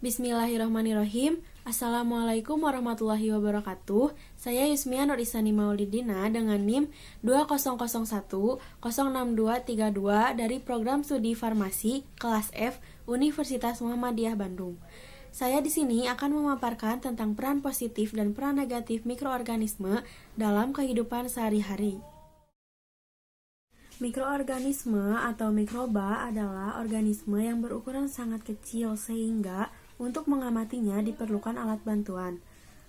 Bismillahirrahmanirrahim. Assalamualaikum warahmatullahi wabarakatuh. Saya Yusmia Nur Isani Maulidina dengan NIM 2001062232 dari Program Studi Farmasi kelas F Universitas Muhammadiyah Bandung. Saya di sini akan memaparkan tentang peran positif dan peran negatif mikroorganisme dalam kehidupan sehari-hari. Mikroorganisme atau mikroba adalah organisme yang berukuran sangat kecil sehingga untuk mengamatinya diperlukan alat bantuan.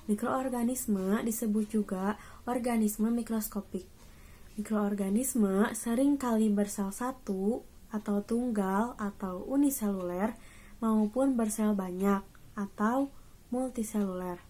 Mikroorganisme disebut juga organisme mikroskopik. Mikroorganisme sering kali bersel satu atau tunggal atau uniseluler maupun bersel banyak atau multiseluler.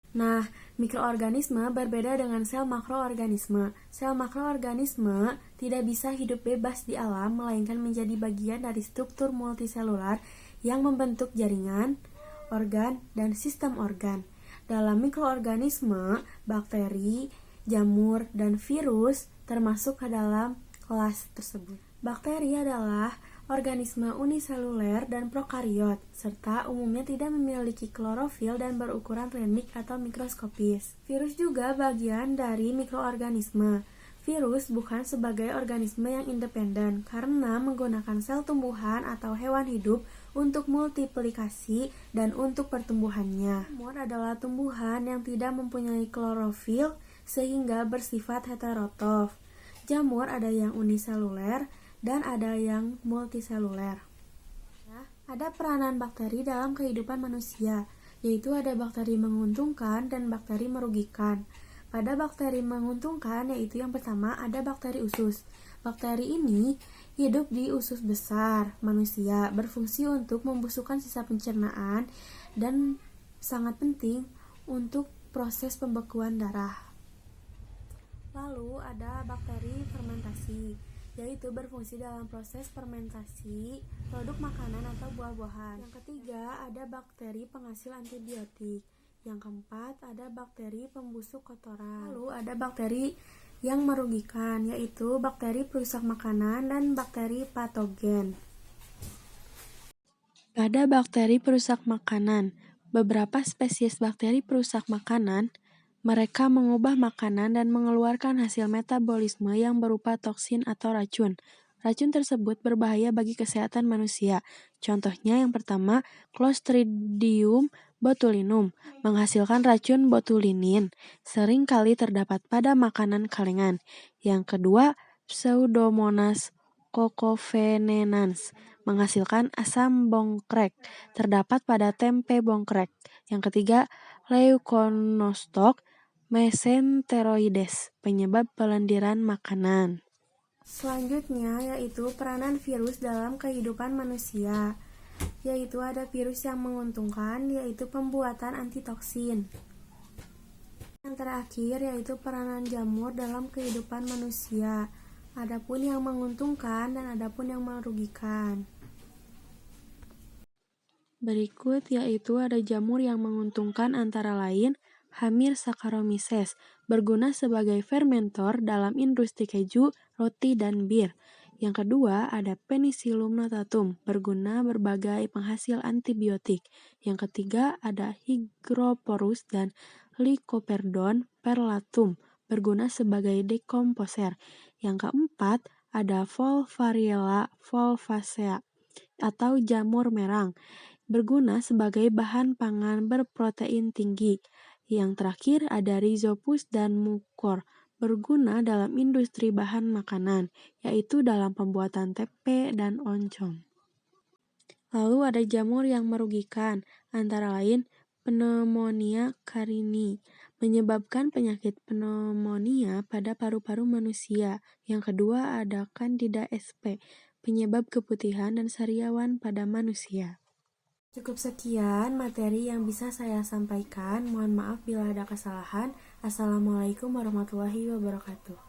Nah, mikroorganisme berbeda dengan sel makroorganisme. Sel makroorganisme tidak bisa hidup bebas di alam, melainkan menjadi bagian dari struktur multiselular yang membentuk jaringan, organ, dan sistem organ. Dalam mikroorganisme, bakteri, jamur, dan virus termasuk ke dalam kelas tersebut. Bakteri adalah organisme uniseluler dan prokariot, serta umumnya tidak memiliki klorofil dan berukuran rendik atau mikroskopis. Virus juga bagian dari mikroorganisme. Virus bukan sebagai organisme yang independen karena menggunakan sel tumbuhan atau hewan hidup untuk multiplikasi dan untuk pertumbuhannya. Jamur adalah tumbuhan yang tidak mempunyai klorofil sehingga bersifat heterotrof. Jamur ada yang uniseluler dan ada yang multiseluler. Ada peranan bakteri dalam kehidupan manusia, yaitu ada bakteri menguntungkan dan bakteri merugikan. Pada bakteri menguntungkan, yaitu yang pertama ada bakteri usus. Bakteri ini hidup di usus besar manusia, berfungsi untuk membusukkan sisa pencernaan dan sangat penting untuk proses pembekuan darah. Lalu ada bakteri fermentasi, yaitu berfungsi dalam proses fermentasi produk makanan atau buah-buahan. Yang ketiga ada bakteri penghasil antibiotik. Yang keempat ada bakteri pembusuk kotoran. Lalu ada bakteri yang merugikan, yaitu bakteri perusak makanan dan bakteri patogen. Pada bakteri perusak makanan, beberapa spesies bakteri perusak makanan, mereka mengubah makanan dan mengeluarkan hasil metabolisme yang berupa toksin atau racun. Racun tersebut berbahaya bagi kesehatan manusia. Contohnya yang pertama, Clostridium botulinum menghasilkan racun botulinin, sering kali terdapat pada makanan kalengan. Yang kedua, Pseudomonas cocovenenans menghasilkan asam bongkrek, terdapat pada tempe bongkrek. Yang ketiga, Leuconostoc mesenteroides, penyebab pelendiran makanan. Selanjutnya yaitu peranan virus dalam kehidupan manusia, yaitu ada virus yang menguntungkan, yaitu pembuatan antitoksin. Yang terakhir yaitu peranan jamur dalam kehidupan manusia, adapun yang menguntungkan dan adapun yang merugikan. Berikut yaitu ada jamur yang menguntungkan antara lain Hamir Saccharomyces, berguna sebagai fermentor dalam industri keju, roti, dan bir. Yang kedua ada Penicillium notatum, berguna berbagai penghasil antibiotik. Yang ketiga ada Hygroporus dan Lycoperdon perlatum, berguna sebagai dekomposer. Yang keempat ada Volvariella volvacea atau jamur merang, berguna sebagai bahan pangan berprotein tinggi. Yang terakhir ada Rhizopus dan Mucor, berguna dalam industri bahan makanan, yaitu dalam pembuatan tempe dan oncom. Lalu ada jamur yang merugikan, antara lain Pneumonia carinii, menyebabkan penyakit pneumonia pada paru-paru manusia. Yang kedua ada Candida sp, penyebab keputihan dan sariawan pada manusia. Cukup sekian materi yang bisa saya sampaikan. Mohon maaf bila ada kesalahan. Assalamualaikum warahmatullahi wabarakatuh.